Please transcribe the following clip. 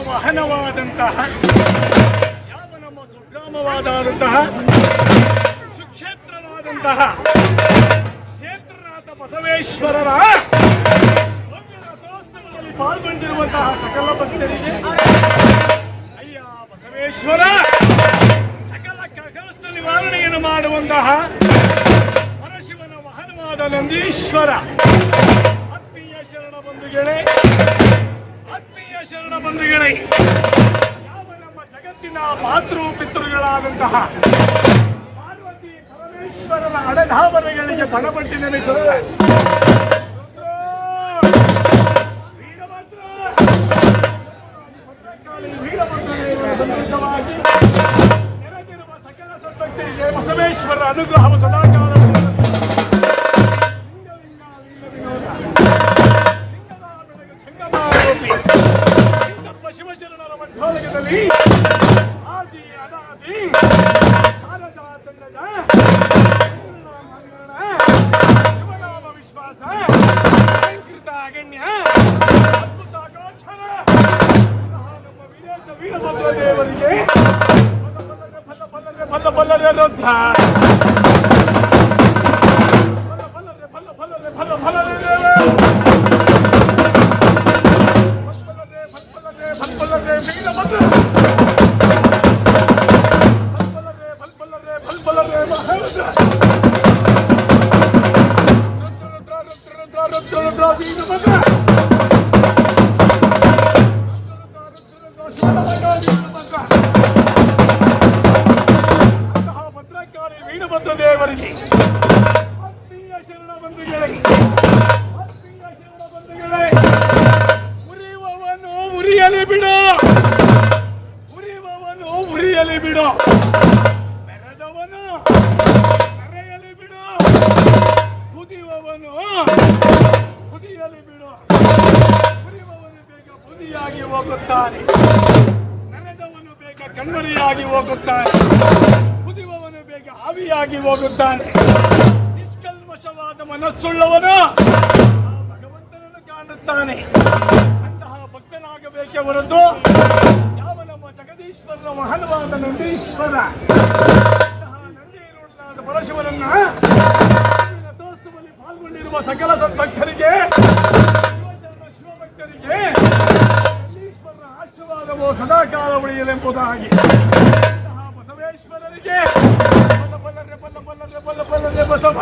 ವಾಹನವಾದಂತಹ ಯಾವ ನಮ್ಮ ಸುಗ್ರಾಮವಾದಂತಹ ಸುಕ್ಷೇತ್ರವಾದಂತಹ ಕ್ಷೇತ್ರನಾಥ ಬಸವೇಶ್ವರರ ರಥೋತ್ಸವದಲ್ಲಿ ಪಾಲ್ಗೊಂಡಿರುವಂತಹ ಸಕಲ ಭಕ್ತರಿಗೆ ಅಯ್ಯ ಬಸವೇಶ್ವರ ಸಕಲ ಕಷ್ಟ ನಿವಾರಣೆಯನ್ನು ಮಾಡುವಂತಹ ಪರಶಿವನ ವಾಹನವಾದ ನಂದೀಶ್ವರ ಆತ್ಮೀಯ ಶರಣ ಬಂಧುಗಳೇ ಯಾವ ನಮ್ಮ ಜಗತ್ತಿನ ಮಾತೃ ಪಿತೃಗಳಾದಂತಹ ಪಾರ್ವತಿ ಪರಮೇಶ್ವರನ ಅಡಧಾವರಗಳಿಗೆ ಬಣಪಟ್ಟಿ ನೆನೆಸುತ್ತಾರೆ. ಸಂತೋಷವಾಗಿ ನೆರೆದಿರುವ ಸಕಲ ಸದ್ಭಕ್ತರಿಗೆ ಬಸವೇಶ್ವರರ ಅನುಗ್ರಹವು ಸದಾಕಾಲ ಶಿವಶರಣರ ಮಂತ್ರಾಲಯದಲ್ಲಿ ಆದಿ ಅನಾದಿ ಭಾರತ ಚಂದ್ರದ ಶಿವನಾಮ ವಿಶ್ವಾಸ ಅಲಂಕೃತ ಅಗಣ್ಯ ಅದ್ಭುತ ಗೋಚರ ನಮ್ಮ ವಿದೇಶ ವೀರಭದ್ರ ದೇವರಿಗೆ ಬಲ್ಲರೆ ರುದ್ಧ ಬಲ್ಲರೆ ದೇವ ಭದ್ರಕಾಳಿ ವೀರಭದ್ರ ದೇವರಿಗೆ ಆತ್ಮೀಯ ಶರಣ ಬಂಧುಗಳೇ ಉರಿಯುವವನು ಉರಿಯಲಿ ಬಿಡು ಬೆರೆದವನು ಕರೆಯಲಿ ಬಿಡು ಕುದಿಯುವವನು ಕುದಿಯಲಿ ಬಿಡು ಉರಿಯುವವನು ಬೇಗ ಬುದಿಯಾಗಿ ಹೋಗುತ್ತಾನೆ ನೆರೆದವನು ಬೇಗ ಕಣ್ಮರಿಯಾಗಿ ಹೋಗುತ್ತಾನೆ ಕುದಿಯುವವನು ಬೇಗ ಆವಿಯಾಗಿ ಹೋಗುತ್ತಾನೆ ನಿಷ್ಕಲ್ಮಶವಾದ ಮನಸ್ಸುಳ್ಳವನು ಭಗವಂತನನ್ನು ಕಾಣುತ್ತಾನೆ ಅಂತಹ ಭಕ್ತನಾಗಬೇಕೆ ಹೊರತು ಯಾವ ನಮ್ಮ ಜಗದೀಶ್ವರನ ಮಹಾನವಾದ ನಂದೀಶ್ವರ ನಂದಿರುಳ್ಳಾದ ಪರಶಿವನನ್ನ ರಥೋತ್ಸವದಲ್ಲಿ ಪಾಲ್ಗೊಂಡಿರುವ ಸಕಲ ಸದ್ಭಕ್ತರಿಗೆ ಶಿವಭಕ್ತರಿಗೆ ನಂದೀಶ್ವರನ ಆಶೀರ್ವಾದವು ಸದಾಕಾಲ ಉಳಿಯಲೆಂಬುದಾಗಿ ಅಂತಹ ಬಸವೇಶ್ವರರಿಗೆ ಬಲ್ಲ ಬಸವ